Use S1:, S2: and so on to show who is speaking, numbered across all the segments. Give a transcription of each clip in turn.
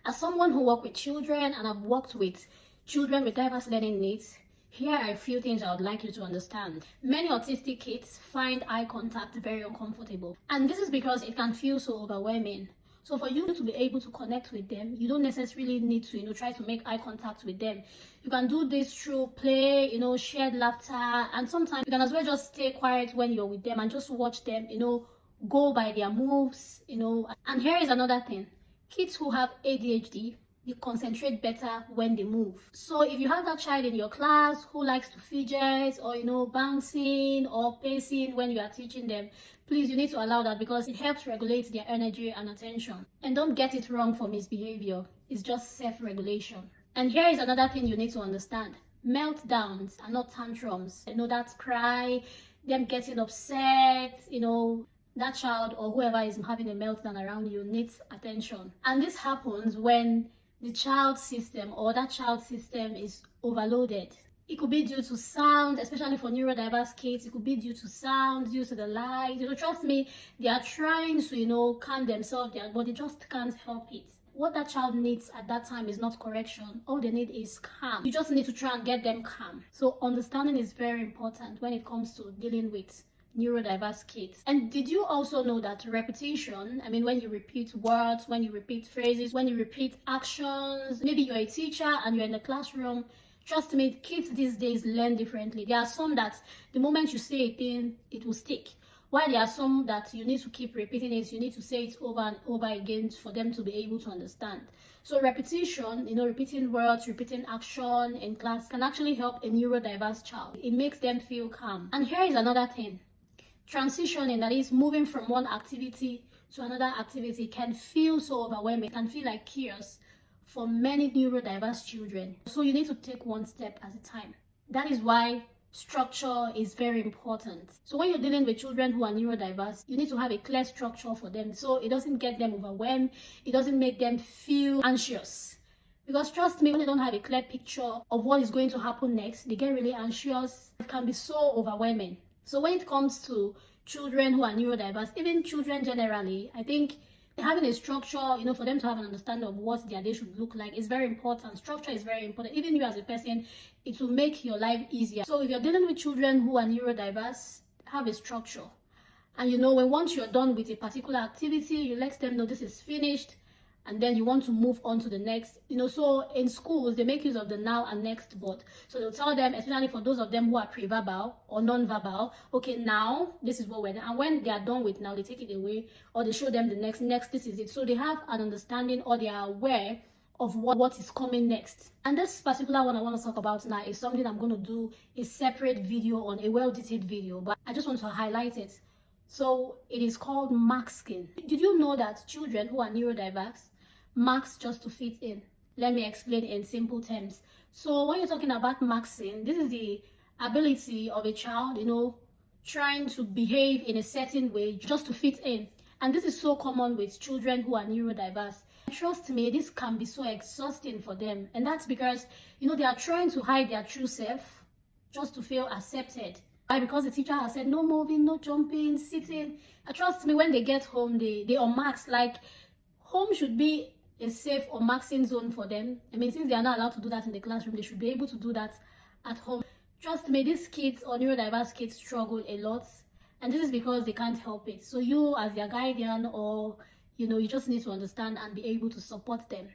S1: As someone who works with children and I've worked with children with diverse learning needs, here are a few things I would like you to understand. Many autistic kids find eye contact very uncomfortable, and this is because it can feel so overwhelming. So for you to be able to connect with them, you don't necessarily need to, try to make eye contact with them. You can do this through play, shared laughter, and sometimes you can as well just stay quiet when you're with them and just watch them, go by their moves, And here is another thing. Kids who have ADHD, they concentrate better when they move. So if you have that child in your class who likes to fidget or bouncing or pacing when you are teaching them, please, you need to allow that because it helps regulate their energy and attention. And don't get it wrong for misbehavior. It's just self-regulation. And here is another thing you need to understand. Meltdowns are not tantrums. That cry, them getting upset, that child or whoever is having a meltdown around you needs attention. And this happens when the child system or that child system is overloaded. It could be due to sound, especially for neurodiverse kids. It could be due to sound, due to the light. Trust me, they are trying to, calm themselves down, but they just can't help it. What that child needs at that time is not correction. All they need is calm. You just need to try and get them calm. So understanding is very important when it comes to dealing with neurodiverse kids. And did you also know that repetition, when you repeat words, when you repeat phrases, when you repeat actions, maybe you're a teacher and you're in the classroom, trust me, kids these days learn differently. There are some that the moment you say a thing, it will stick. While there are some that you need to keep repeating it, you need to say it over and over again for them to be able to understand. So repetition, repeating words, repeating action in class can actually help a neurodiverse child. It makes them feel calm. And here is another thing. Transitioning, that is moving from one activity to another activity, can feel so overwhelming, can feel like chaos for many neurodiverse children. So you need to take one step at a time. That is why structure is very important. So when you're dealing with children who are neurodiverse, you need to have a clear structure for them so it doesn't get them overwhelmed, it doesn't make them feel anxious. Because trust me, when they don't have a clear picture of what is going to happen next, they get really anxious. It can be so overwhelming. So when it comes to children who are neurodiverse, even children generally, I think having a structure, for them to have an understanding of what their day should look like is very important. Structure is very important. Even you as a person, it will make your life easier. So if you're dealing with children who are neurodiverse, have a structure. And when once you're done with a particular activity, you let them know this is finished. And then you want to move on to the next. So in schools, they make use of the now and next board. So they'll tell them, especially for those of them who are pre-verbal or non-verbal, okay, now, this is what we're doing. And when they are done with now, they take it away or they show them the next, this is it. So they have an understanding or they are aware of what is coming next. And this particular one I want to talk about now is something I'm going to do a separate video on, a well-detailed video, but I just want to highlight it. So it is called masking. Did you know that children who are neurodiverse mask just to fit in? Let me explain in simple terms. So when you're talking about masking, this is the ability of a child, trying to behave in a certain way just to fit in. And this is so common with children who are neurodiverse. Trust me, this can be so exhausting for them. And that's because, they are trying to hide their true self just to feel accepted. Why? Because the teacher has said, no moving, no jumping, sitting. And trust me, when they get home, they unmask. Like, home should be a safe or maxing zone for them. Since they are not allowed to do that in the classroom, they should be able to do that at home. Trust me, these kids or neurodiverse kids struggle a lot, and this is because they can't help it. So you as their guardian or you just need to understand and be able to support them.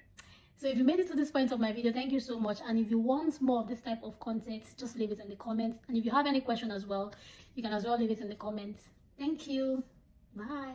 S1: So if you made it to this point of my video, thank you so much. And if you want more of this type of content, just leave it in the comments. And if you have any question as well, you can as well leave it in the comments. Thank you. Bye.